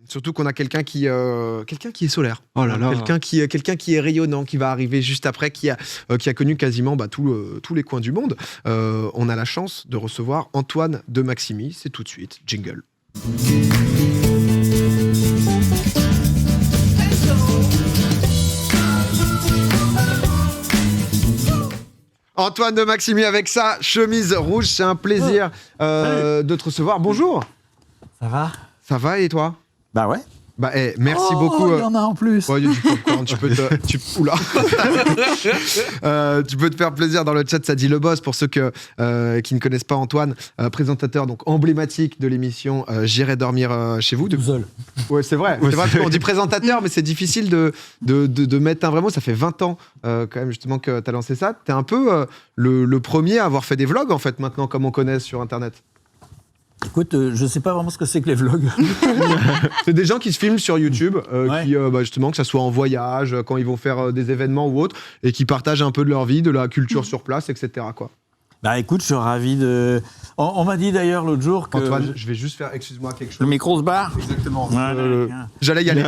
Surtout qu'on a quelqu'un qui est solaire. Oh là là. Quelqu'un qui est rayonnant, qui va arriver juste après, qui a connu quasiment tous les coins du monde. On a la chance de recevoir Antoine de Maximi. C'est tout de suite. Jingle. Antoine de Maximi avec sa chemise rouge. C'est un plaisir de te recevoir. Bonjour. Ça va? Ça va et toi? Bah ouais. Bah, merci beaucoup. Il y en a en plus. Ouais, il y a du popcorn, Oula. Tu peux te faire plaisir dans le chat, ça dit le boss. Pour ceux qui ne connaissent pas Antoine, présentateur donc emblématique de l'émission J'irai dormir chez vous. Tout seul. Ouais, c'est vrai. C'est vrai qu'on dit présentateur, mais c'est difficile de mettre un vrai mot. Ça fait 20 ans quand même justement que tu as lancé ça. Tu es un peu le premier à avoir fait des vlogs en fait maintenant, comme on connaît sur Internet. Écoute, je sais pas vraiment ce que c'est que les vlogs. C'est des gens qui se filment sur YouTube, Ouais. qui justement, que ça soit en voyage, quand ils vont faire des événements ou autres, et qui partagent un peu de leur vie, de la culture sur place, etc. quoi. Bah écoute, je suis ravi de... On m'a dit d'ailleurs l'autre jour que... Antoine, je vais juste faire, excuse-moi, quelque chose. Le micro se barre. Exactement. Ouais, J'allais y aller.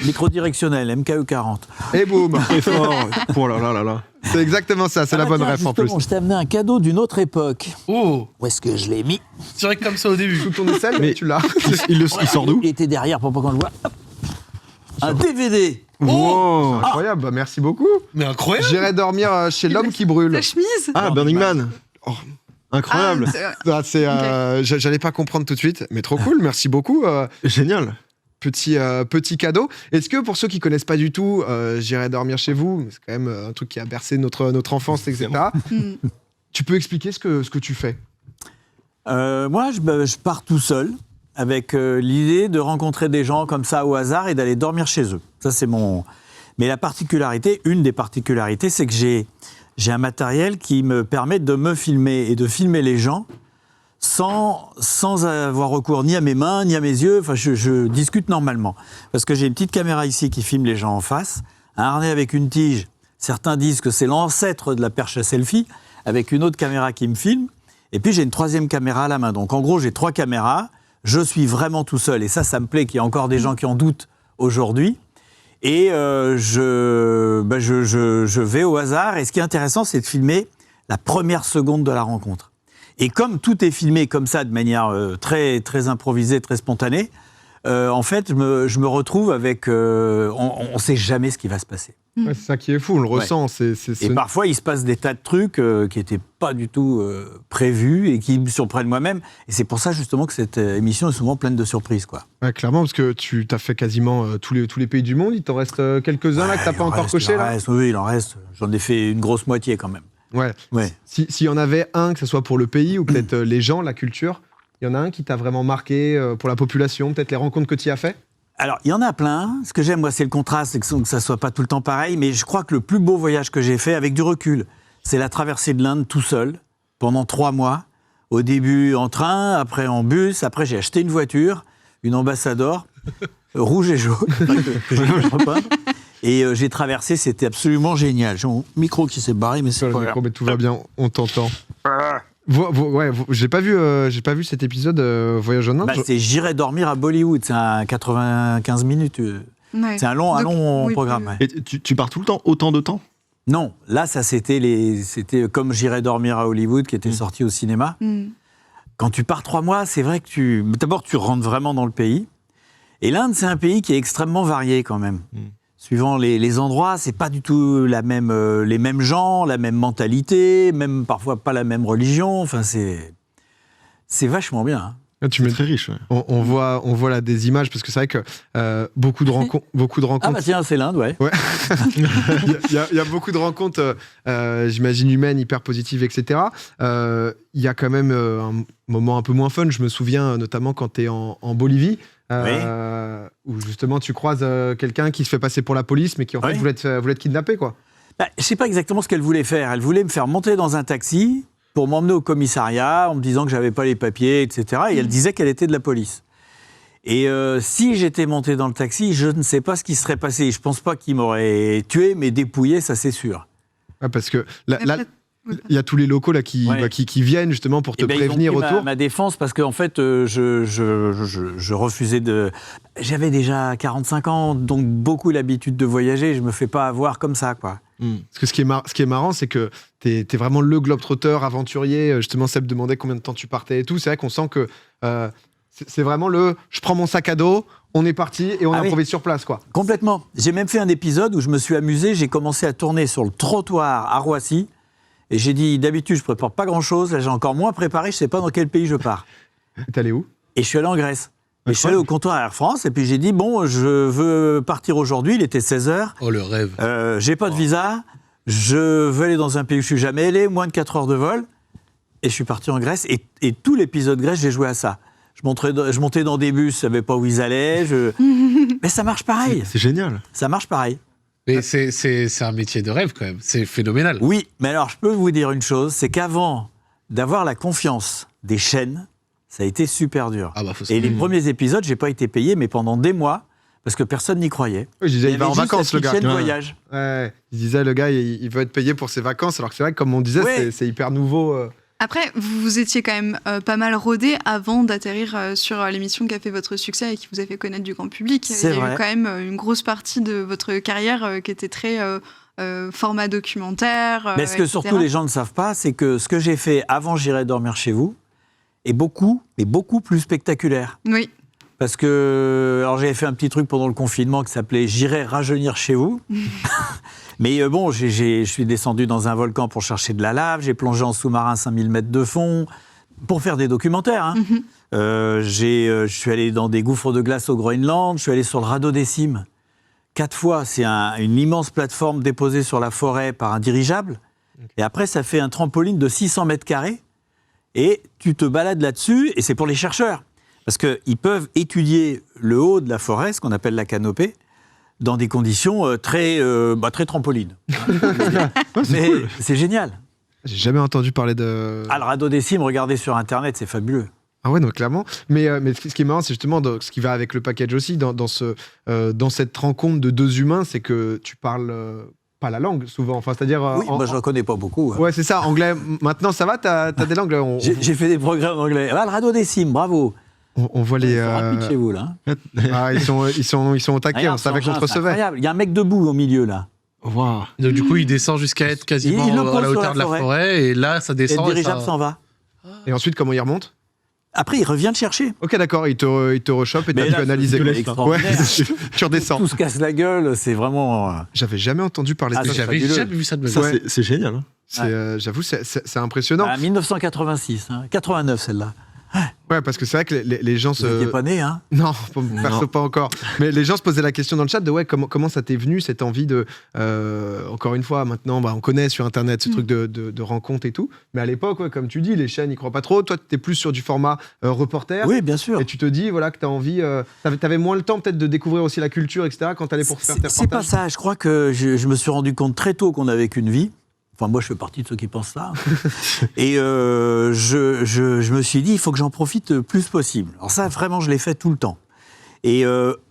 Micro directionnel, MKE 40. Et boum. Très fort. Oh là là là là. C'est exactement ça, c'est la bonne ref en plus. Je t'ai amené un cadeau d'une autre époque. Oh, Où est-ce que je l'ai mis? c'est vrai que comme ça au début. Sous ton aisselle, mais tu l'as. Il sort d'où? Il était derrière pour pas qu'on le voit. Hop. Un DVD. Wow. Incroyable, bah, merci beaucoup. Mais incroyable. J'irai dormir chez l'homme qui brûle. La chemise. Ah, Burning Man. Oh, incroyable. Ah, c'est vrai. Ah, j'allais pas comprendre tout de suite, mais trop cool, merci beaucoup. Génial. Petit cadeau. Est-ce que pour ceux qui connaissent pas du tout, J'irai dormir chez vous, c'est quand même un truc qui a bercé notre enfance, etc. Tu peux expliquer ce que tu fais? Moi, je pars tout seul avec l'idée de rencontrer des gens comme ça au hasard et d'aller dormir chez eux. Ça, c'est mon... Mais la particularité, une des particularités, c'est que j'ai un matériel qui me permet de me filmer et de filmer les gens sans avoir recours ni à mes mains, ni à mes yeux. Enfin, je discute normalement. Parce que j'ai une petite caméra ici qui filme les gens en face, un harnais avec une tige. Certains disent que c'est l'ancêtre de la perche à selfie, avec une autre caméra qui me filme. Et puis, j'ai une troisième caméra à la main. Donc, en gros, j'ai 3 caméras. Je suis vraiment tout seul. Et ça me plaît qu'il y ait encore des gens qui en doutent aujourd'hui. Et je vais au hasard. Et ce qui est intéressant, c'est de filmer la première seconde de la rencontre. Et comme tout est filmé comme ça, de manière très, très improvisée, très spontanée, en fait, je me retrouve avec... on ne sait jamais ce qui va se passer. Ouais, c'est ça qui est fou, on le ressent. Et parfois, il se passe des tas de trucs qui n'étaient pas du tout prévus et qui me surprennent moi-même. Et c'est pour ça, justement, que cette émission est souvent pleine de surprises, quoi. Ouais, clairement, parce que tu as fait quasiment tous les pays du monde. Il t'en reste quelques-uns là que tu n'as pas encore coché là. Oui, il en reste. J'en ai fait une grosse moitié quand même. Ouais. Ouais. S'il y en avait un, que ce soit pour le pays ou peut-être les gens, la culture, il y en a un qui t'a vraiment marqué pour la population, peut-être les rencontres que tu y as fait? Alors, il y en a plein. Ce que j'aime, moi, c'est le contraste, c'est que ça ne soit pas tout le temps pareil. Mais je crois que le plus beau voyage que j'ai fait, avec du recul, c'est la traversée de l'Inde tout seul, pendant 3 mois. Au début en train, après en bus. Après, j'ai acheté une voiture, une Ambassador, rouge et jaune, que j'ai fait repeindre. Et j'ai traversé, c'était absolument génial. J'ai mon micro qui s'est barré, mais c'est pas grave. Mais tout va bien, on t'entend. J'ai pas vu cet épisode Voyage en Inde. C'est J'irai dormir à Bollywood, c'est un 95 minutes. Ouais. C'est un long oui, programme. oui. Ouais. Et tu pars tout le temps, autant de temps? Non, là, ça c'était comme J'irai dormir à Hollywood, qui était sorti au cinéma. Quand tu pars 3 mois, c'est vrai que d'abord, tu rentres vraiment dans le pays. Et l'Inde, c'est un pays qui est extrêmement varié quand même. Suivant les endroits, c'est pas du tout les mêmes gens, la même mentalité, même parfois pas la même religion. Enfin, c'est vachement bien. Hein. Tu mets très riche. Ouais. On voit là des images parce que c'est vrai que beaucoup de rencontres. Ah bah tiens, c'est l'Inde, ouais. Il y a beaucoup de rencontres, j'imagine humaines, hyper positives, etc. Il y a quand même un moment un peu moins fun. Je me souviens notamment quand tu es en Bolivie. Où justement tu croises quelqu'un qui se fait passer pour la police mais qui en fait voulait te kidnapper quoi. Je ne sais pas exactement ce qu'elle voulait faire. Elle voulait me faire monter dans un taxi pour m'emmener au commissariat en me disant que j'avais pas les papiers, etc. Et elle disait qu'elle était de la police. Et si j'étais monté dans le taxi, je ne sais pas ce qui serait passé. Je pense pas qu'il m'aurait tué, mais dépouillé, ça c'est sûr. Parce que Il y a tous les locaux là qui, Ouais. qui viennent justement pour te Eh ben, ils ont prévenir pris autour. ma défense parce qu'en fait, je refusais de. J'avais déjà 45 ans, donc beaucoup l'habitude de voyager. Je me fais pas avoir comme ça, quoi. Parce que ce qui est marrant, c'est que t'es vraiment le globe-trotter, aventurier. Justement, Seb demandait combien de temps tu partais et tout. C'est vrai qu'on sent que c'est vraiment je prends mon sac à dos, on est parti et on Ah oui. improvise sur place, quoi. Complètement. J'ai même fait un épisode où je me suis amusé. J'ai commencé à tourner sur le trottoir à Roissy. Et j'ai dit, d'habitude, je prépare pas grand-chose. Là, j'ai encore moins préparé. Je sais pas dans quel pays je pars. T'es allé où? Et je suis allé en Grèce. Et je suis allé au comptoir Air France. Et puis j'ai dit, bon, je veux partir aujourd'hui. Il était 16h. Oh, le rêve. J'ai pas de visa. Je veux aller dans un pays où je suis jamais allé. Moins de 4 heures de vol. Et je suis parti en Grèce. Et tout l'épisode grec, j'ai joué à ça. Je montais dans des bus, je savais pas où ils allaient. Mais ça marche pareil. C'est génial. Ça marche pareil. Mais c'est un métier de rêve quand même. C'est phénoménal. Oui, mais alors je peux vous dire une chose, c'est qu'avant d'avoir la confiance des chaînes, ça a été super dur. Ah bah, faut Et les premiers épisodes, j'ai pas été payé, mais pendant des mois, parce que personne n'y croyait. Oui, je disais, il va en avait juste vacances, la le gars. petite chaîne Ouais. voyage. Ouais, il disait, le gars, il veut être payé pour ses vacances, alors que c'est vrai que, comme on disait, Ouais. c'est hyper nouveau. Après, vous étiez quand même pas mal rodé avant d'atterrir sur l'émission qui a fait votre succès et qui vous a fait connaître du grand public. C'est Il y a vrai. eu quand même une grosse partie de votre carrière qui était très format documentaire. Mais ce que etc. surtout les gens ne savent pas, c'est que ce que j'ai fait avant J'irai dormir chez vous est beaucoup plus spectaculaire. Oui, Parce que, alors j'avais fait un petit truc pendant le confinement qui s'appelait J'irai rajeunir chez vous. Mais bon, je suis descendu dans un volcan pour chercher de la lave, j'ai plongé en sous-marin 5000 mètres de fond pour faire des documentaires. Hein. Je suis allé dans des gouffres de glace au Groenland, je suis allé sur le radeau des cimes. 4 fois, c'est une immense plateforme déposée sur la forêt par un dirigeable. Et après, ça fait un trampoline de 600 mètres carrés. Et tu te balades là-dessus, et c'est pour les chercheurs. Parce qu'ils peuvent étudier le haut de la forêt, ce qu'on appelle la canopée, dans des conditions très trampolines. Mais c'est génial. J'ai jamais entendu parler de. Ah, le radeau des cimes, regardez sur Internet, c'est fabuleux. Ah ouais, donc clairement. Mais ce qui est marrant, c'est justement ce qui va avec le package aussi, dans cette rencontre de deux humains, c'est que tu parles pas la langue souvent. Enfin, c'est-à-dire. Oui, moi je ne connais pas beaucoup. Hein. Ouais, c'est ça. Anglais. Maintenant, ça va. T'as des langues. J'ai fait des progrès en anglais. Ah, le radeau des cimes, bravo. On voit les. C'est rapide chez vous, là. Ah, ils sont au taquet. Regarde, On savait cet qu'on engin, te c'est recevait. incroyable. Il y a un mec debout au milieu, là. Waouh. Donc du coup, il descend jusqu'à être quasiment Il le à pose la sur hauteur la de la forêt. forêt. Et là, ça Et descend. le et dirigeable ça- s'en va. Et ensuite, comment il remonte? Après, il revient te chercher. Ok, d'accord. Il te rechoppe et Mais t'as là, dû analyser. c'est quoi. extraordinaire. Ouais, tu redescends. Tout se casse la gueule, c'est vraiment... J'avais jamais entendu parler Ah, de ça. c'est J'avais fabuleux. jamais vu ça de ma vie. Ça, Ouais. c'est génial. Hein. J'avoue, c'est impressionnant. 1986, hein. 89 celle-là. Ouais, parce que c'est vrai que les gens Vous n'étiez se. pas né, hein. Non, perso pas encore. Mais les gens se posaient la question dans le chat de ouais, comment ça t'est venu cette envie de. Encore une fois, maintenant, on connaît sur Internet ce truc de rencontre et tout. Mais à l'époque, ouais, comme tu dis, les chaînes n'y croient pas trop. Toi, t'es plus sur du format reporter. Oui, bien sûr. Et tu te dis voilà, que t'as envie. T'avais moins le temps peut-être de découvrir aussi la culture, etc. quand t'allais pour faire tes C'est pas reportages. ça. Je crois que je me suis rendu compte très tôt qu'on n'avait qu'une vie. Enfin, moi, je fais partie de ceux qui pensent ça. Et je me suis dit, il faut que j'en profite le plus possible. Alors ça, vraiment, je l'ai fait tout le temps. Et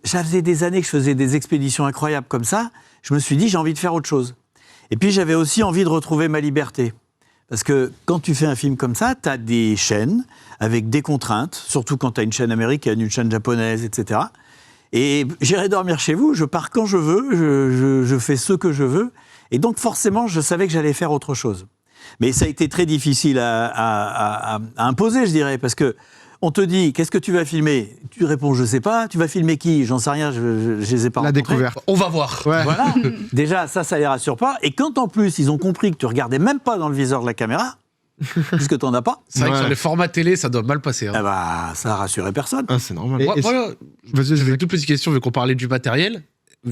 ça faisait des années que je faisais des expéditions incroyables comme ça. Je me suis dit, j'ai envie de faire autre chose. Et puis, j'avais aussi envie de retrouver ma liberté. Parce que quand tu fais un film comme ça, tu as des chaînes avec des contraintes, surtout quand tu as une chaîne américaine, une chaîne japonaise, etc. Et j'irai dormir chez vous, je pars quand je veux, je fais ce que je veux. Et donc, forcément, je savais que j'allais faire autre chose. Mais ça a été très difficile à imposer, je dirais, parce que on te dit, qu'est-ce que tu vas filmer? Tu réponds, je sais pas. Tu vas filmer qui? J'en sais rien, je les ai pas La rencontrés. découverte. On va voir. Ouais. Voilà. Déjà, ça les rassure pas. Et quand en plus, ils ont compris que tu regardais même pas dans le viseur de la caméra, puisque tu n'en as pas, C'est vrai que Ouais. sur les formats télé, ça doit mal passer. hein. eh ben, ça a rassuré personne. Ah, c'est normal. Et- Moi, Vas-y, j'avais une toute petite question, vu qu'on parlait du matériel.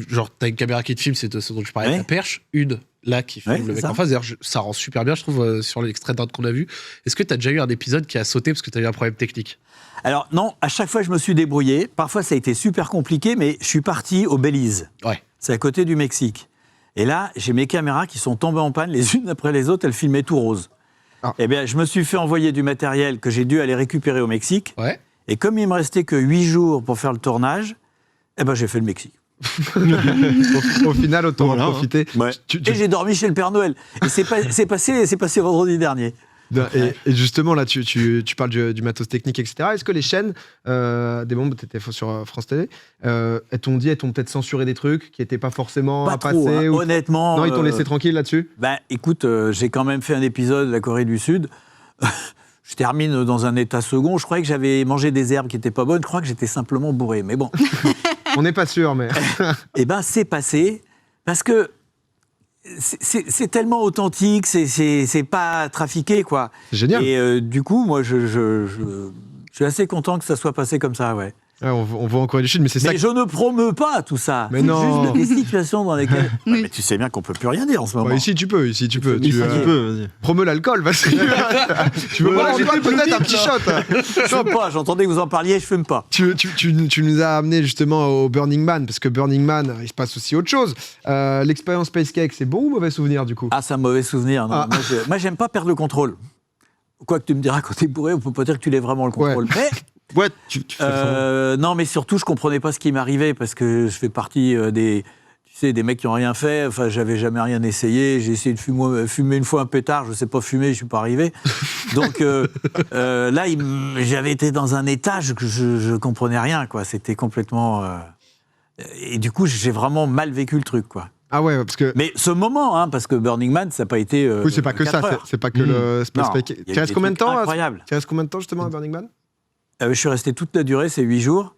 Genre, t'as une caméra qui te filme, c'est ce dont tu parlais, Ouais. la perche, une, là, qui filme Ouais, le c'est mec ça. en face. D'ailleurs, ça rend super bien, je trouve, sur l'extrait d'ordre qu'on a vu. Est-ce que t'as déjà eu un épisode qui a sauté parce que t'as eu un problème technique? Alors non, à chaque fois, je me suis débrouillé. Parfois, ça a été super compliqué, mais je suis parti au Belize. Ouais. C'est à côté du Mexique. Et là, j'ai mes caméras qui sont tombées en panne les unes après les autres. Elles filmaient tout rose. Ah. Eh bien, je me suis fait envoyer du matériel que j'ai dû aller récupérer au Mexique. Ouais. Et comme il me restait que 8 jours pour faire le tournage, eh ben, j'ai fait le Mexique. Au final, autant Voilà, en profiter. Ouais. Et j'ai dormi chez le Père Noël. Et c'est passé vendredi dernier. Et justement, là, tu parles du matos technique, etc. Est-ce que les chaînes, des moments, tu étais sur France Télé, elles t'ont peut-être censuré des trucs qui n'étaient pas forcément Pas à trop, passer hein, ou... honnêtement. Non, ils t'ont laissé tranquille là-dessus? Ben, écoute, j'ai quand même fait un épisode de la Corée du Sud. Je termine dans un état second. Je croyais que j'avais mangé des herbes qui n'étaient pas bonnes. Je crois que j'étais simplement bourré. Mais bon. On n'est pas sûr, mais... Eh ben, c'est passé parce que c'est tellement authentique, c'est pas trafiqué, quoi. C'est génial. Et du coup, moi, je suis assez content que ça soit passé comme ça, ouais. Ouais, on voit en Corée du Sud, mais c'est ça. Mais je ne promeus pas tout ça. Mais C'est non. juste des situations dans lesquelles... Oui. Ouais, mais tu sais bien qu'on peut plus rien dire en ce moment. Ici, tu peux. Ici, tu Tu peux, vas-y. Promeut l'alcool, vas-y. Tu veux pas peut-être un petit shot. Je fume pas, j'entendais que vous en parliez, je fume pas. Tu nous as amené justement au Burning Man, parce que Burning Man, il se passe aussi autre chose. L'expérience Space Cake, c'est bon ou mauvais souvenir du coup? Ah, c'est un mauvais souvenir. Non. Ah. Moi, j'aime pas perdre le contrôle. Quoi que tu me diras, quand t'es bourré, on peut pas dire que tu l'aies vraiment le contrôle. Ouais. Mais Ouais, tu fais ça. non, mais surtout, je comprenais pas ce qui m'arrivait parce que je fais partie des mecs qui ont rien fait. Enfin, j'avais jamais rien essayé. J'ai essayé de fumer une fois un pétard. Je sais pas fumer, je suis pas arrivé. Donc là, j'avais été dans un état que je comprenais rien, quoi. C'était complètement. Et du coup, j'ai vraiment mal vécu le truc, quoi. Ah ouais, parce que... Mais ce moment, hein, parce que Burning Man, ça n'a pas été. Oui, c'est pas que 4 ça, heures. c'est pas que le Space Non, Cake. il y a Tu eu restes des combien de trucs temps incroyables. Tu restes combien de temps justement à Burning Man? Je suis resté toute la durée, c'est 8 jours.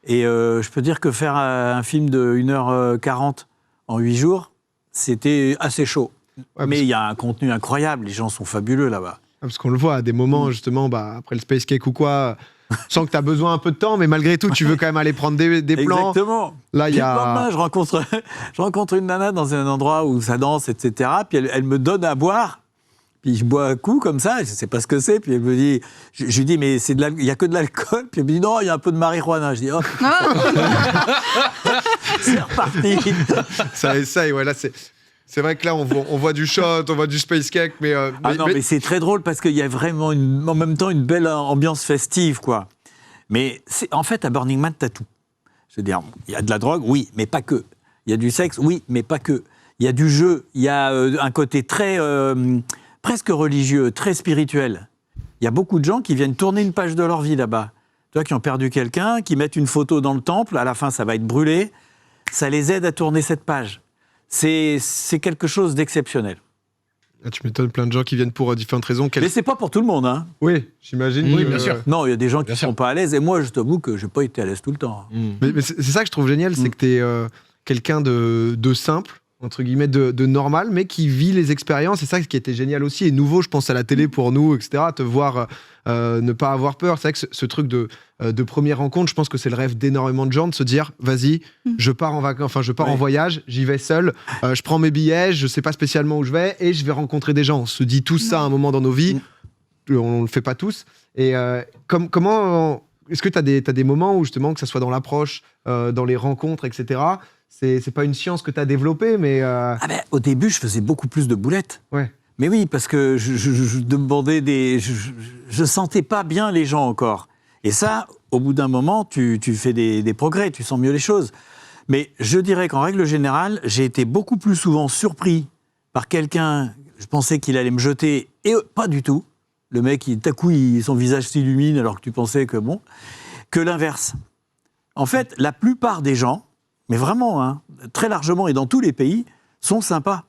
Et je peux dire que faire un film de 1h40 en 8 jours, c'était assez chaud. Ouais, Mais il y a un contenu incroyable, les gens sont fabuleux là-bas. Parce qu'on le voit à des moments, justement, après le Space Cake ou quoi, sans que tu as besoin un peu de temps, mais malgré tout, tu veux quand même aller prendre des plans. Exactement. Là, il Puis y le lendemain, a... je rencontre une nana dans un endroit où ça danse, etc. Puis elle me donne à boire. Puis je bois un coup comme ça, je sais pas ce que c'est. Puis elle me dit, je lui dis, mais il y a que de l'alcool. Puis elle me dit, non, il y a un peu de marijuana. Je dis, oh, c'est reparti. Ça essaye, ouais, là, c'est vrai que là, on voit du shot, on voit du Space Cake, mais... Mais c'est très drôle parce qu'il y a vraiment en même temps une belle ambiance festive, quoi. Mais en fait, à Burning Man, t'as tout. Je veux dire, il y a de la drogue, oui, mais pas que. Il y a du sexe, oui, mais pas que. Il y a du jeu, il y a un côté très... presque religieux, très spirituel. Il y a beaucoup de gens qui viennent tourner une page de leur vie là-bas. Tu vois, qui ont perdu quelqu'un, qui mettent une photo dans le temple, à la fin, ça va être brûlé. Ça les aide à tourner cette page. C'est quelque chose d'exceptionnel. Ah, tu m'étonnes, plein de gens qui viennent pour différentes raisons. Mais c'est pas pour tout le monde, hein. Oui, j'imagine. Oui, que- bien sûr. Non, il y a des gens qui Bien ne sûr. sont pas à l'aise. Et moi, je t'avoue que j'ai pas été à l'aise tout le temps. Mais c'est ça que je trouve génial, c'est que tu es quelqu'un de simple, entre guillemets, de normal, mais qui vit les expériences. C'est ça qui était génial aussi, et nouveau, je pense, à la télé pour nous, etc. Te voir ne pas avoir peur. C'est vrai que ce truc de première rencontre, je pense que c'est le rêve d'énormément de gens, de se dire, vas-y, je pars en vacances, enfin, je pars en voyage, j'y vais seul, je prends mes billets, je sais pas spécialement où je vais, et je vais rencontrer des gens. On se dit tout ça à un moment dans nos vies, on le fait pas tous. Et comment... Est-ce que tu as des moments où, justement, que ce soit dans l'approche, dans les rencontres, etc., c'est pas une science que tu as développée, mais... Au début, je faisais beaucoup plus de boulettes. Ouais. Mais oui, parce que je demandais je sentais pas bien les gens encore. Et ça, au bout d'un moment, tu fais des progrès, tu sens mieux les choses. Mais je dirais qu'en règle générale, j'ai été beaucoup plus souvent surpris par quelqu'un, je pensais qu'il allait me jeter, et pas du tout. Le mec, d'un coup, son visage s'illumine alors que tu pensais que bon, que l'inverse. En fait, la plupart des gens, mais vraiment, hein, très largement et dans tous les pays, sont sympas.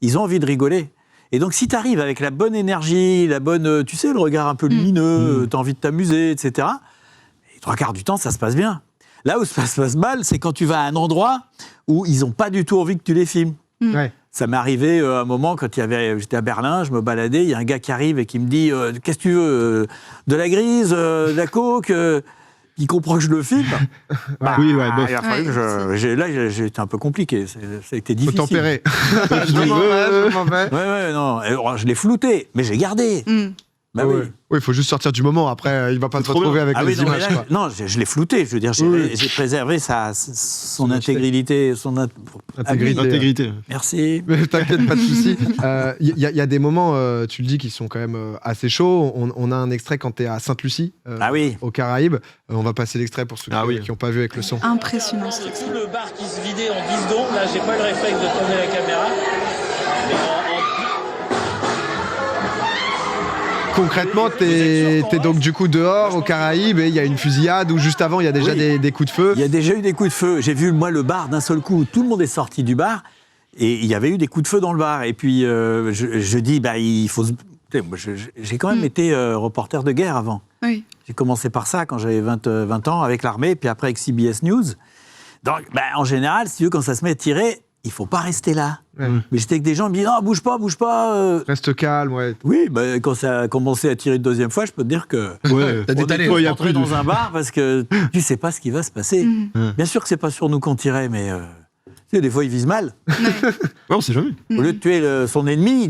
Ils ont envie de rigoler. Et donc, si tu arrives avec la bonne énergie, la bonne, tu sais, le regard un peu lumineux, tu as envie de t'amuser, etc., et 3/4 du temps, ça se passe bien. Là où ça se passe mal, c'est quand tu vas à un endroit où ils n'ont pas du tout envie que tu les filmes. Ouais. Ça m'est arrivé un moment, quand j'étais à Berlin, je me baladais, il y a un gars qui arrive et qui me dit « Qu'est-ce que tu veux De la grise de la coke il comprend que je le filme. Oui, ouais, bof. Il a fallu que là, j'ai été un peu compliqué. Ça a été difficile. Faut tempérer. Je m'en vais. Ouais, non. Alors, je l'ai flouté, mais j'ai gardé. Bah Ouais. oui. Oui, il faut juste sortir du moment. Après, il va pas te trop retrouver avec Ah les oui, non, mais images. là, quoi. non, je l'ai flouté. Je veux dire, j'ai préservé son intégrité, Intégrité. L'intégrité. Merci. Mais t'inquiète, pas de souci. Il y a des moments, tu le dis, qui sont quand même assez chauds. On a un extrait quand t'es à Sainte-Lucie, Ah oui. aux Caraïbes. On va passer l'extrait pour ceux qui n'ont pas vu avec le son. Impressionnant cet extrait. Tout le bar qui se vidait en 10 secondes. Là, j'ai pas le réflexe de tourner la caméra. Mais Concrètement, t'es donc du coup dehors aux Caraïbes et il y a une fusillade où juste avant il y a déjà Oui. des coups de feu. Il y a déjà eu des coups de feu. J'ai vu, moi, le bar d'un seul coup. Tout le monde est sorti du bar et il y avait eu des coups de feu dans le bar. Et puis, je dis, bah, il faut se... Moi, j'ai quand même été reporter de guerre avant. Oui. J'ai commencé par ça quand j'avais 20 ans avec l'armée, puis après avec CBS News. Donc, bah, en général, si tu veux, quand ça se met à tirer, il faut pas rester là. Ouais. Mais j'étais avec des gens qui me disent, non, bouge pas. Reste calme, ouais. Oui, bah, quand ça a commencé à tirer une deuxième fois, je peux te dire que... Ouais. T'as On détalé. est tous il y a rentrés plus de- dans un bar parce que tu sais pas ce qui va se passer. Mhm. Bien sûr que c'est pas sur nous qu'on tirait, mais tu sais, des fois ils visent mal. Ouais, on sait jamais. Au lieu de tuer son ennemi,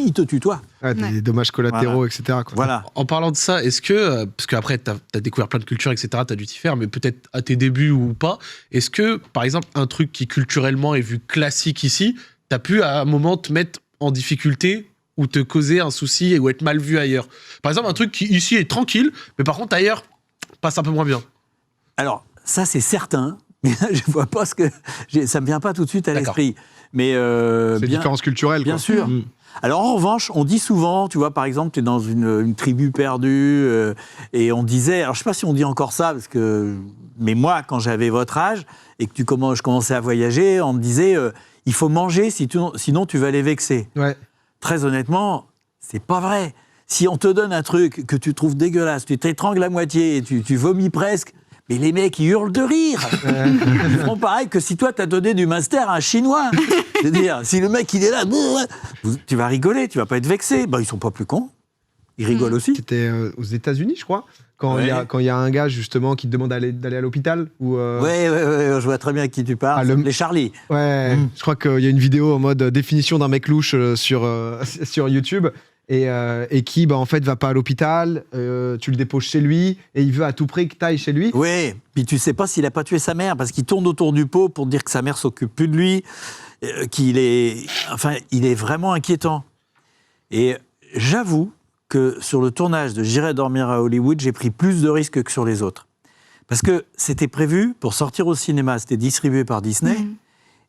il te tue toi. Ouais, Ouais. des dommages collatéraux, Voilà. etc. quoi. Voilà. En parlant de ça, est-ce que, parce qu'après, tu as découvert plein de cultures, etc., tu as dû t'y faire, mais peut-être à tes débuts ou pas, est-ce que, par exemple, un truc qui culturellement est vu classique ici, tu as pu à un moment te mettre en difficulté ou te causer un souci ou être mal vu ailleurs? Par exemple, un truc qui ici est tranquille, mais par contre ailleurs passe un peu moins bien. Alors, ça c'est certain, mais là, je vois pas ce que... Ça me vient pas tout de suite à D'accord. l'esprit. Mais C'est bien, différence culturelle. bien quoi. sûr. Mm. Alors en revanche, on dit souvent, tu vois, par exemple, tu es dans une tribu perdue, et on disait, alors je sais pas si on dit encore ça, parce que, mais moi, quand j'avais votre âge, et que je commençais à voyager, on me disait, il faut manger, sinon tu vas les vexer. Ouais. Très honnêtement, c'est pas vrai. Si on te donne un truc que tu trouves dégueulasse, tu t'étrangles à moitié, tu vomis presque, mais les mecs, ils hurlent de rire. Ils feront pareil que si toi, t'as donné du master à un Chinois. C'est-à-dire, si le mec, il est là, tu vas rigoler, tu vas pas être vexé. Ben, ils sont pas plus cons. Ils rigolent aussi. C'était aux États-Unis, je crois, quand il Ouais. y a un gars justement qui te demande d'aller à l'hôpital. Ou Ouais, je vois très bien à qui tu parles. Ah, Les Charlie. Ouais, je crois qu'il y a une vidéo en mode définition d'un mec louche sur YouTube et qui en fait va pas à l'hôpital, tu le déposes chez lui et il veut à tout prix que t'ailles chez lui. Ouais, puis tu sais pas s'il a pas tué sa mère, parce qu'il tourne autour du pot pour dire que sa mère s'occupe plus de lui, qu'il est... Enfin, il est vraiment inquiétant. Et j'avoue que sur le tournage de J'irai dormir à Hollywood, j'ai pris plus de risques que sur les autres. Parce que c'était prévu pour sortir au cinéma, c'était distribué par Disney, Mhm.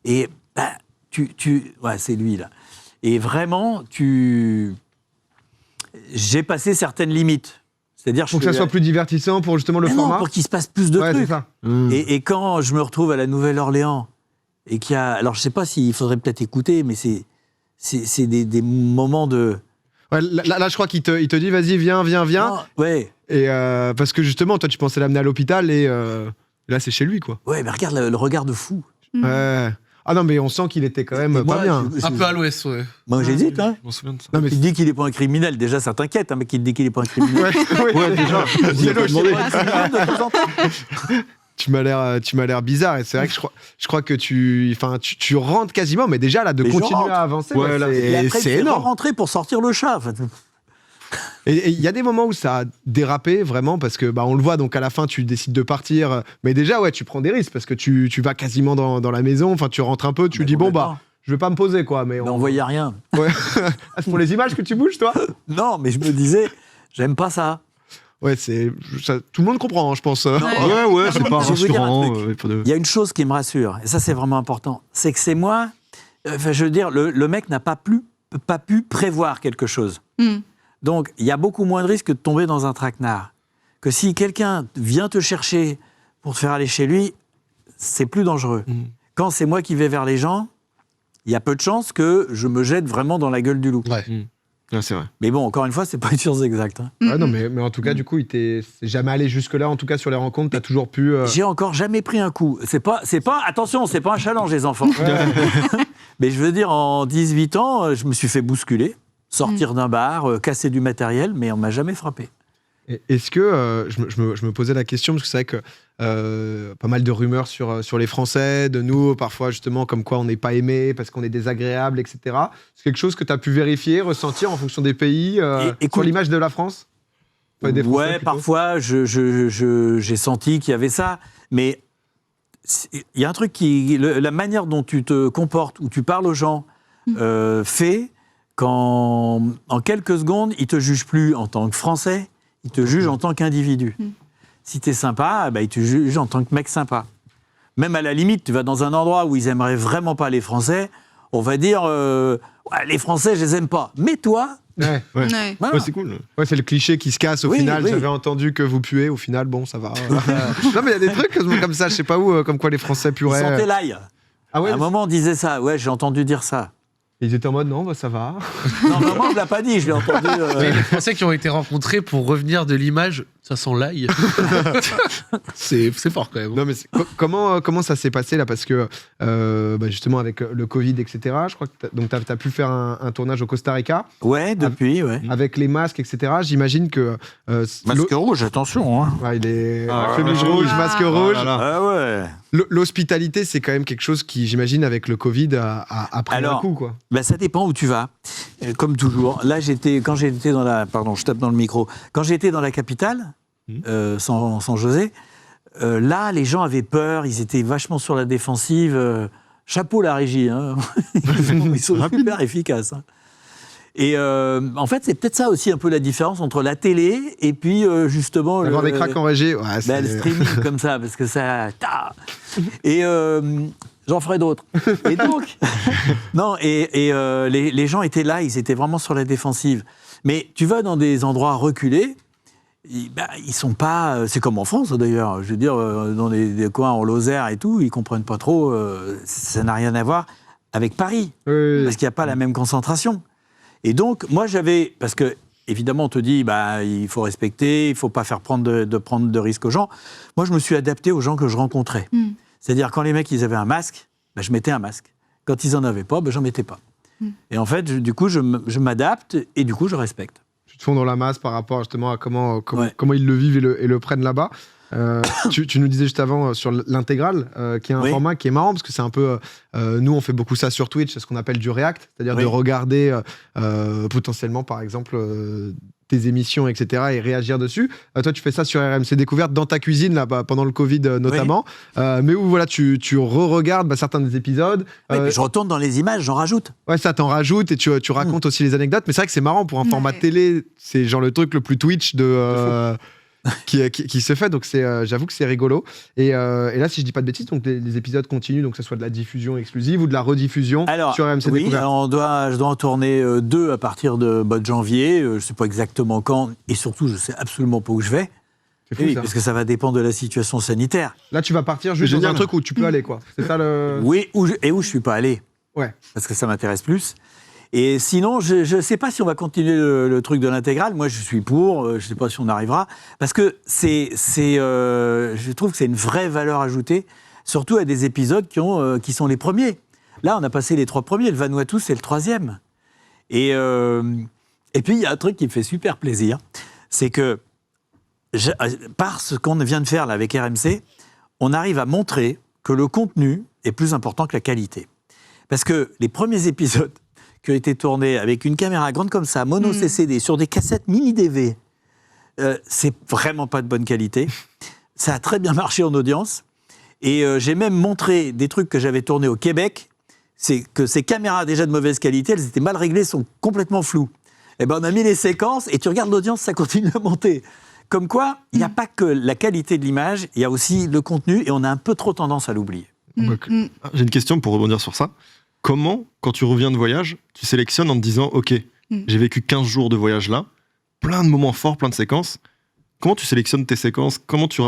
et bah, ouais, c'est lui, là. Et vraiment, j'ai passé certaines limites. C'est-à-dire, Pour que ça soit plus divertissant, pour justement le Mais non, format. pour qu'il se passe plus de Ouais, c'est trucs. ça. Et quand je me retrouve à la Nouvelle-Orléans, et qu'il y a... Alors, je sais pas s'il faudrait peut-être écouter, mais c'est des moments de... Ouais, là, je crois qu'il te dit vas-y, viens. Non, ouais, Et parce que justement, toi, tu pensais l'amener à l'hôpital et là, c'est chez lui, quoi. ouais, mais regarde le regard de fou. Ouais. Ah non, mais on sent qu'il était quand même Et pas moi, bien. je- Un peu à l'ouest, ouais. Moi, j'hésite, hein. Je m'en souviens de ça. Non, mais Il dit qu'il n'est pas un criminel, déjà, ça t'inquiète, un mec qui te dit qu'il n'est pas un criminel. ouais, déjà. Il a pas demandé. De temps en temps. Tu m'as l'air bizarre et c'est vrai que je crois que tu rentres quasiment, mais déjà là de Mais je continuer rentre. à avancer, Ouais, là, Et après, c'est il fait énorme. rentrer pour sortir le chat. Enfin, Et il y a des moments où ça a dérapé vraiment parce que on le voit, donc à la fin tu décides de partir, mais déjà ouais tu prends des risques parce que tu vas quasiment dans la maison, enfin tu rentres un peu, tu dis bon je vais pas me poser quoi, mais on voyait rien. ouais. Ah, c'est pour les images que tu bouges toi. Non, mais je me disais, j'aime pas ça. Ouais tout le monde comprend, hein, je pense. Ouais, c'est pas Je vais vous dire un rassurant. truc. Pas de... Il y a une chose qui me rassure, et ça c'est vraiment important, c'est que c'est moi, enfin, je veux dire, le mec n'a pas pu prévoir quelque chose. Mhm. Donc il y a beaucoup moins de risques de tomber dans un traquenard. Que si quelqu'un vient te chercher pour te faire aller chez lui, c'est plus dangereux. Quand c'est moi qui vais vers les gens, il y a peu de chances que je me jette vraiment dans la gueule du loup. Ouais. Ouais, c'est vrai. Mais bon, encore une fois, c'est pas une science exacte. Hein. Ouais, non mais en tout cas du coup c'est jamais allé jusque là, en tout cas sur les rencontres t'as toujours pu. J'ai encore jamais pris un coup. Attention, c'est pas un challenge, les enfants. Mais je veux dire, en 18 ans, je me suis fait bousculer, sortir d'un bar, casser du matériel, mais on m'a jamais frappé. Est-ce que, je me posais la question, parce que c'est vrai que pas mal de rumeurs sur les Français, de nous, parfois justement, comme quoi on n'est pas aimé parce qu'on est désagréable, etc. C'est quelque chose que tu as pu vérifier, ressentir en fonction des pays, sur l'image de la France? Enfin, des Français, Ouais, plutôt. parfois, j'ai senti qu'il y avait ça, mais il y a un truc la manière dont tu te comportes, où tu parles aux gens, fait qu'en quelques secondes, ils te jugent plus en tant que Français, ils te jugent en tant qu'individu. Si t'es sympa, bah, ils te jugent en tant que mec sympa. Même à la limite, tu vas dans un endroit où ils aimeraient vraiment pas les Français, on va dire, ouais, les Français, je les aime pas. Mais toi, Ouais. Ouais. voilà. Ouais, c'est cool. Ouais, c'est le cliché qui se casse au Oui, final. oui. J'avais entendu que vous puez, au final, bon, ça va. Non, mais il y a des trucs comme ça, je sais pas où, comme quoi les Français Ils pueraient. sentaient l'ail. Ah ouais, À un moment, on disait ça. Ouais, j'ai entendu dire ça. ils étaient en mode non, bah, ça va. Non, maman, je l'ai pas dit, je l'ai entendu. Mais les Français qui ont été rencontrés pour revenir de l'image, ça sent l'ail. c'est fort quand même. Non, mais comment ça s'est passé là? Parce que justement, avec le Covid, etc., je crois que tu as pu faire un tournage au Costa Rica Ouais, depuis, ouais. avec les masques, etc. J'imagine que. Masque rouge, attention. Hein. Ouais, il est Ah, chemise ouais. rouge, masque rouge. là, là. Ah ouais. L'hospitalité, c'est quand même quelque chose qui, j'imagine, avec le Covid, a pris un Alors, coup, quoi. Ben, ça dépend où tu vas. Comme toujours. Là, quand j'étais dans la... Pardon, je tape dans le micro. Quand j'étais dans la capitale, San José, là, les gens avaient peur, ils étaient vachement sur la défensive. Chapeau la régie, hein. Ils sont super efficaces. Hein. Et en fait, c'est peut-être ça aussi un peu la différence entre la télé et puis justement... Avoir des cracks en régie, ouais, Ben, le streaming comme ça, parce que ça... Et j'en ferai d'autres. Et donc... non, les gens étaient là, ils étaient vraiment sur la défensive. Mais tu vas dans des endroits reculés, ils sont pas... C'est comme en France, d'ailleurs. Je veux dire, dans des coins en Lozère et tout, ils comprennent pas trop. Ça n'a rien à voir avec Paris. Oui. Parce qu'il n'y a pas la même concentration. Et donc, moi, parce que, évidemment, on te dit, il faut respecter, il ne faut pas faire prendre de risques aux gens. Moi, je me suis adapté aux gens que je rencontrais. C'est-à-dire, quand les mecs, ils avaient un masque, je mettais un masque. Quand ils n'en avaient pas, j'en mettais pas. Et en fait, du coup, je m'adapte et du coup, je respecte. Tu te fonds dans la masse par rapport justement à comment Ouais. ils le vivent et le prennent là-bas. Tu nous disais juste avant sur l'intégrale, qui est un format qui est marrant parce que c'est un peu. Nous, on fait beaucoup ça sur Twitch, c'est ce qu'on appelle du react, c'est-à-dire de regarder potentiellement, par exemple, tes émissions, etc., et réagir dessus. Toi, tu fais ça sur RMC Découverte dans ta cuisine, là, pendant le Covid notamment, mais où voilà, tu re-regardes certains des épisodes. Et puis je retourne dans les images, j'en rajoute. Ouais, ça t'en rajoute et tu racontes aussi les anecdotes. Mais c'est vrai que c'est marrant pour un format télé. C'est genre le truc le plus Twitch qui se fait. Donc j'avoue que c'est rigolo. Et là, si je dis pas de bêtises, donc les épisodes continuent, donc que ce soit de la diffusion exclusive ou de la rediffusion sur RMC oui, Découverte. alors je dois en tourner 2 à partir de janvier. Je sais pas exactement quand. Et surtout, je sais absolument pas où je vais. C'est fou, ça. Parce que ça va dépendre de la situation sanitaire. Là, tu vas partir juste dans un truc où tu peux aller, quoi. C'est ça le. Oui, où je suis pas allé. Ouais. Parce que ça m'intéresse plus. Et sinon, je ne sais pas si on va continuer le truc de l'intégrale. Moi, je suis pour. Je ne sais pas si on arrivera. Parce que je trouve que c'est une vraie valeur ajoutée, surtout à des épisodes qui sont les premiers. Là, on a passé les 3 premiers. Le Vanuatu, c'est le 3e. Et puis, il y a un truc qui me fait super plaisir. C'est que, par ce qu'on vient de faire là, avec RMC, on arrive à montrer que le contenu est plus important que la qualité. Parce que les premiers épisodes qui ont été tournés avec une caméra grande comme ça, mono CCD, sur des cassettes mini DV, c'est vraiment pas de bonne qualité. Ça a très bien marché en audience. Et j'ai même montré des trucs que j'avais tournés au Québec, c'est que ces caméras déjà de mauvaise qualité, elles étaient mal réglées, sont complètement floues. Et ben on a mis les séquences et tu regardes l'audience, ça continue à monter. Comme quoi, il n'y a pas que la qualité de l'image, il y a aussi le contenu et on a un peu trop tendance à l'oublier. J'ai une question pour rebondir sur ça. Comment, quand tu reviens de voyage, tu sélectionnes en te disant « Ok, j'ai vécu 15 jours de voyage là, plein de moments forts, plein de séquences. » Comment tu sélectionnes tes séquences? Comment tu...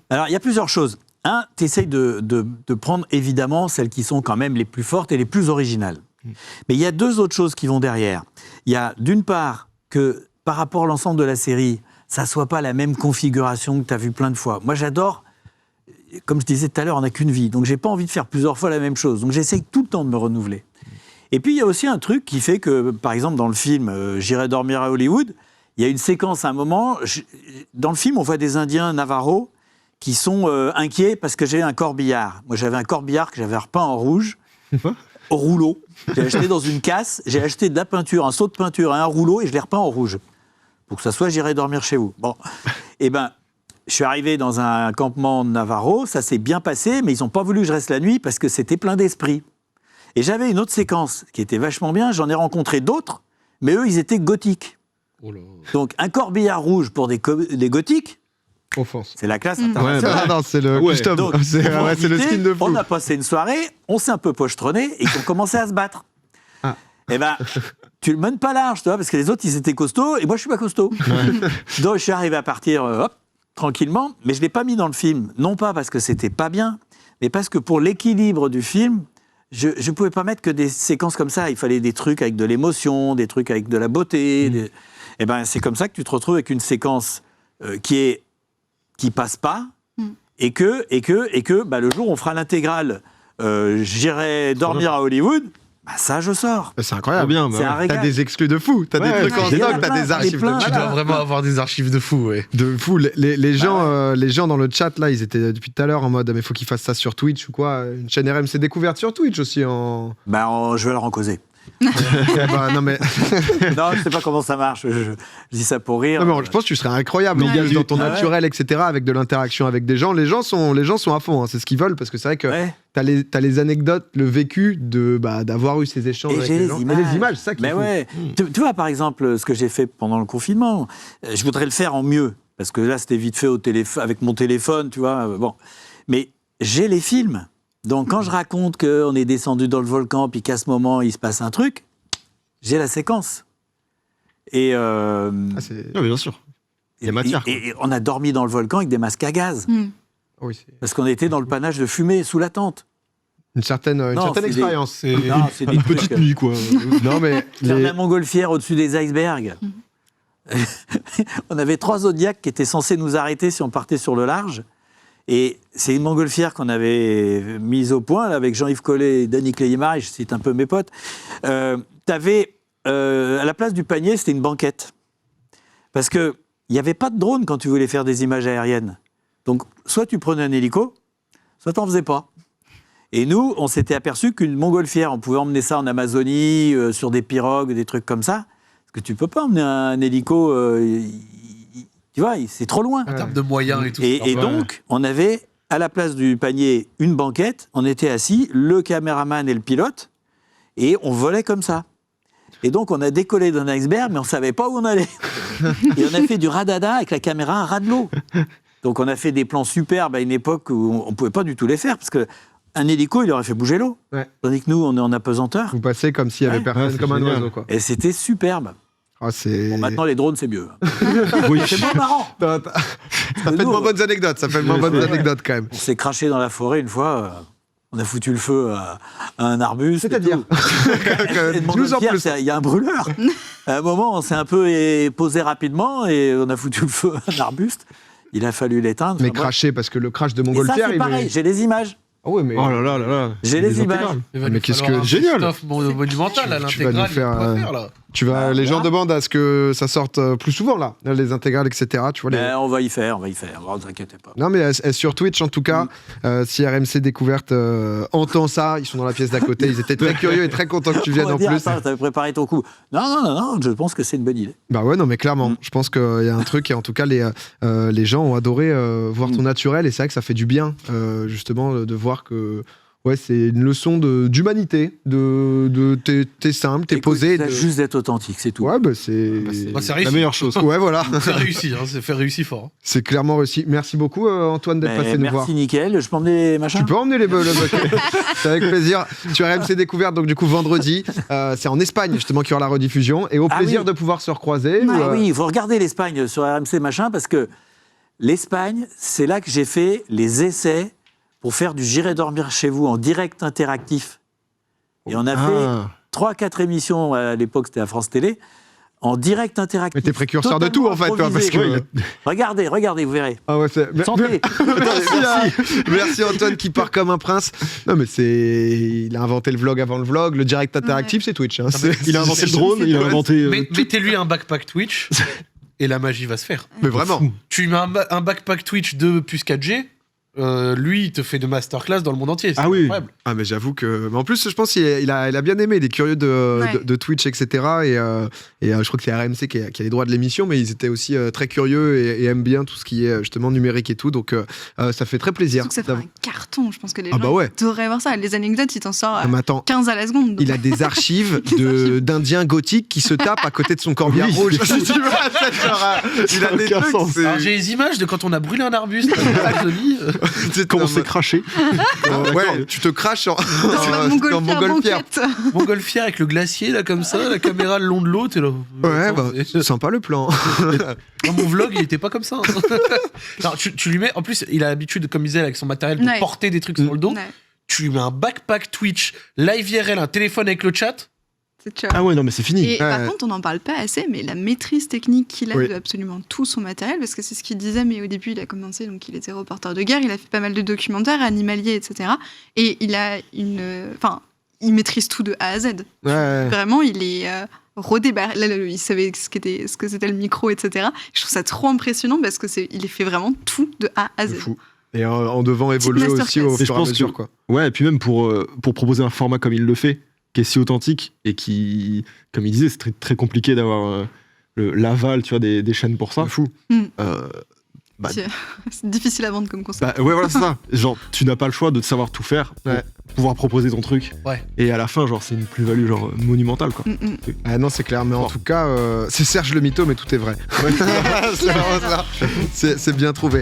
Alors, il y a plusieurs choses. Un, tu essayes de prendre évidemment celles qui sont quand même les plus fortes et les plus originales. Mais il y a 2 autres choses qui vont derrière. Il y a d'une part que par rapport à l'ensemble de la série, ça ne soit pas la même configuration que tu as vu plein de fois. Moi, j'adore... Comme je disais tout à l'heure, on n'a qu'une vie. Donc, j'ai pas envie de faire plusieurs fois la même chose. Donc, j'essaye tout le temps de me renouveler. Et puis, il y a aussi un truc qui fait que, par exemple, dans le film J'irai dormir à Hollywood, il il y a une séquence à un moment, dans le film, on voit des Indiens Navarros qui sont inquiets parce que j'ai un corbillard. Moi, j'avais un corbillard que j'avais repeint en rouge, au rouleau. J'ai acheté dans une casse, j'ai acheté de la peinture, un seau de peinture et un rouleau, et je l'ai repeint en rouge. Pour que ça soit, j'irai dormir chez vous. Bon, eh ben, je suis arrivé dans un campement Navarro, ça s'est bien passé, mais ils n'ont pas voulu que je reste la nuit parce que c'était plein d'esprit. Et j'avais une autre séquence qui était vachement bien, j'en ai rencontré d'autres, mais eux, ils étaient gothiques. Oh là. Donc, un corbillard rouge pour des gothiques, Offense. c'est la classe Ouais, internationale. non, c'est le Ouais. custom. Donc, C'est on m'a c'est le invité, skin de fou. on a passé une soirée, on s'est un peu pochetronné et on commençait à se battre. Ah. Eh ben, tu le mènes pas large, tu vois, parce que les autres, ils étaient costauds et moi, je suis pas costaud. Donc, je suis arrivé à partir, hop, tranquillement, mais je l'ai pas mis dans le film. Non pas parce que c'était pas bien, mais parce que pour l'équilibre du film, je ne pouvais pas mettre que des séquences comme ça. Il fallait des trucs avec de l'émotion, des trucs avec de la beauté. Eh ben, c'est comme ça que tu te retrouves avec une séquence qui passe pas, et que bah, le jour où on fera l'intégrale, j'irai dormir à Hollywood, bah, ça je sors. C'est Trop incroyable. bien. C'est un régal. T'as des exclus de fou. T'as Ouais, des trucs en il y en a stock, t'as plein, des archives plein. de Tu malade. dois vraiment avoir des archives de fou, ouais. De fou. Les gens dans le chat, là, ils étaient depuis tout à l'heure en mode, mais faut qu'ils fassent ça sur Twitch ou quoi. Une chaîne RMC découverte sur Twitch aussi. En... Bah, je vais leur en causer. Bah, non, mais, Non, je sais pas comment ça marche. Je dis ça pour rire. non, mais je pense que tu serais incroyable en plus dans ton naturel, etc., avec de l'interaction avec des gens. Les gens sont à fond. Hein, c'est ce qu'ils veulent parce que c'est vrai que Ouais. t'as les anecdotes, le vécu d'avoir eu ces échanges Et avec j'ai les les gens. images. Et les images, c'est ça qui est Mais fou. ouais. Tu vois, par exemple, ce que j'ai fait pendant le confinement, je voudrais le faire en mieux. Parce que là, c'était vite fait avec mon téléphone, tu vois. Bon. Mais j'ai les films. Donc, quand je raconte qu'on est descendu dans le volcan, puis qu'à ce moment, il se passe un truc, j'ai la séquence. Et, Ah, c'est- Ouais, bien sûr. Il y a matière, quoi. et on a dormi dans le volcan avec des masques à gaz. oui, c'est Parce qu'on était dans le panache de fumée sous la tente. une certaine Non, c'est des- expérience. Non, c'est des Une trucs, petite nuit, quoi. Non, mais faire de les- la montgolfière au-dessus des icebergs. On avait 3 Zodiacs qui étaient censés nous arrêter si on partait sur le large. Et c'est une montgolfière qu'on avait mise au point là, avec Jean-Yves Collet et Danny Cléimard, et je cite un peu mes potes. T'avais, à la place du panier, c'était une banquette. Parce qu'il n'y avait pas de drone quand tu voulais faire des images aériennes. Donc, soit tu prenais un hélico, soit t'en faisais pas. Et nous, on s'était aperçu qu'une montgolfière, on pouvait emmener ça en Amazonie, sur des pirogues, des trucs comme ça. Parce que tu peux pas emmener un hélico, tu vois, c'est trop loin. En termes de moyens et tout. Et donc, on avait, à la place du panier, une banquette, on était assis, le caméraman et le pilote, et on volait comme ça. Et donc, on a décollé d'un iceberg, mais on ne savait pas où on allait. Et on a fait du radada avec la caméra à ras de l'eau. Donc, on a fait des plans superbes à une époque où on ne pouvait pas du tout les faire, parce qu'un hélico, il aurait fait bouger l'eau. Ouais. Tandis que nous, on est en apesanteur. vous passez comme s'il y avait Ouais. personne, Ouais, c'est comme un génial. oiseau, quoi. Et c'était superbe. Ah, c'est... Bon, maintenant, les drones, c'est mieux. Oui. C'est moins marrant. Ça fait de moins bonnes anecdotes, ça fait de moins bonnes anecdotes quand même. On s'est craché dans la forêt une fois. On a foutu le feu à un arbuste. C'est-à-dire Et de Nous en Montgolfière, plus. il y a un brûleur. À un moment, on s'est un peu posé rapidement et on a foutu le feu à un arbuste. Il a fallu l'éteindre. Mais Enfin, bref. cracher, parce que le crash de Et ça, Montgolfière, c'est il pareil. met... J'ai les images. Ah ouais, mais... Oh là là là là. J'ai Des les images. intégrales. Il va Mais nous qu'est-ce falloir que- un génial. best-of monumental à Tu vas nous l'intégrale. faire, qu'on va faire, là. Tu vas, les gens voilà. demandent à ce que ça sorte plus souvent, là, les intégrales, etc. Tu vois, les... Ben, on va y faire. Ne vous inquiétez pas. Non, mais sur Twitch, en tout cas, si RMC Découverte entend ça, ils sont dans la pièce d'à côté, ils étaient très curieux et très contents que tu viennes On va en dire, plus. attends, t'avais préparé ton coup. Non, je pense que c'est une bonne idée. Bah ouais, non, mais clairement, je pense qu'il y a un truc, et en tout cas, les gens ont adoré voir ton naturel, et c'est vrai que ça fait du bien, justement, de voir que... Ouais, c'est une leçon d'humanité, t'es simple, t'es Écoute, posé. ça, juste d'être authentique, c'est tout. Ouais, bah c'est... Bah, c'est La réussi. meilleure chose. Ouais, voilà, C'est réussi, hein, c'est fait réussi fort. c'est clairement réussi. Merci beaucoup, Antoine, d'être Ben, passé nous voir. merci, nickel. Je peux emmener les machins. Tu peux emmener le bucket. C'est avec plaisir. Sur RMC Découverte, donc du coup vendredi, c'est en Espagne justement qu'il y aura la rediffusion, et au Ah plaisir oui. de pouvoir se recroiser. Ah ou, oui, il faut regarder l'Espagne sur RMC machin, parce que l'Espagne, c'est là que j'ai fait les essais pour faire du J'irai dormir chez vous en direct interactif. Et on a fait 3-4 émissions, à l'époque c'était à France Télé, en direct interactif. Mais t'es précurseur de tout en fait, toi, parce que. Totalement Regardez, vous verrez. Ah ouais, Santé. Merci Antoine qui part comme un prince. Non mais il a inventé le vlog avant le vlog, le direct interactif c'est Twitch. Hein. Il a inventé le drone, il a inventé. Mettez-lui un backpack Twitch et la magie va se faire. Mais vraiment. Tu mets un backpack Twitch 2 plus 4G, lui, il te fait de masterclass dans le monde entier. C'est incroyable. Ah, mais j'avoue que. Mais en plus, je pense qu'il a bien aimé. Il est curieux de Twitch, etc. Et je crois que c'est RMC qui a les droits de l'émission, mais ils étaient aussi très curieux et aiment bien tout ce qui est justement numérique et tout. Donc, ça fait très plaisir. Surtout que ça fait un carton. Je pense que les gens ouais. adoraient voir ça. Les anecdotes, il t'en sort Ah, mais attends, 15 à la seconde. Donc. il a des archives d'Indiens gothiques qui se tapent à côté de son corbillard rouge. Tu vois, il a des aucun trucs. sens. Alors, j'ai les images de quand on a brûlé un arbuste à Zoni. Comment c'est craché. Ouais, tu te craches en Montgolfière, montgolfière. banquette. Montgolfière avec le glacier, là, comme ça, la caméra le long de l'eau, t'es là. Ouais, bah, sympa le plan. Dans mon vlog, il était pas comme ça. Hein. Non, tu lui mets. En plus, il a l'habitude, comme il disait, avec son matériel, de porter des trucs sur le dos. Ouais. Tu lui mets un backpack Twitch, live IRL, un téléphone avec le chat. C'est ciao. Ah ouais, non, mais c'est fini. Et par contre, on n'en parle pas assez, mais la maîtrise technique qu'il a Oui. de absolument tout son matériel, parce que c'est ce qu'il disait, mais au début, il a commencé, donc il était reporter de guerre, il a fait pas mal de documentaires animaliers, etc. Et il a il maîtrise tout de A à Z. Ouais. Vraiment, il est rodé. Là, il savait ce que c'était le micro, etc. Je trouve ça trop impressionnant parce que il fait vraiment tout de A à Z. C'est fou. Et en devant évoluer Petite aussi au masterclass. fur et à mesure, quoi. Ouais, et puis même pour proposer un format comme il le fait, qui est si authentique et qui, comme il disait, c'est très, très compliqué d'avoir l'aval, tu vois, des chaînes pour ça. C'est fou. C'est difficile à vendre comme concept. Bah, ouais, voilà, c'est ça. Genre, tu n'as pas le choix de savoir tout faire pour pouvoir proposer ton truc. Ouais. Et à la fin, genre, c'est une plus-value genre monumentale, quoi. Ah non, c'est clair, mais en tout cas, c'est Serge le mytho, mais tout est vrai. C'est vraiment ça. C'est bien trouvé.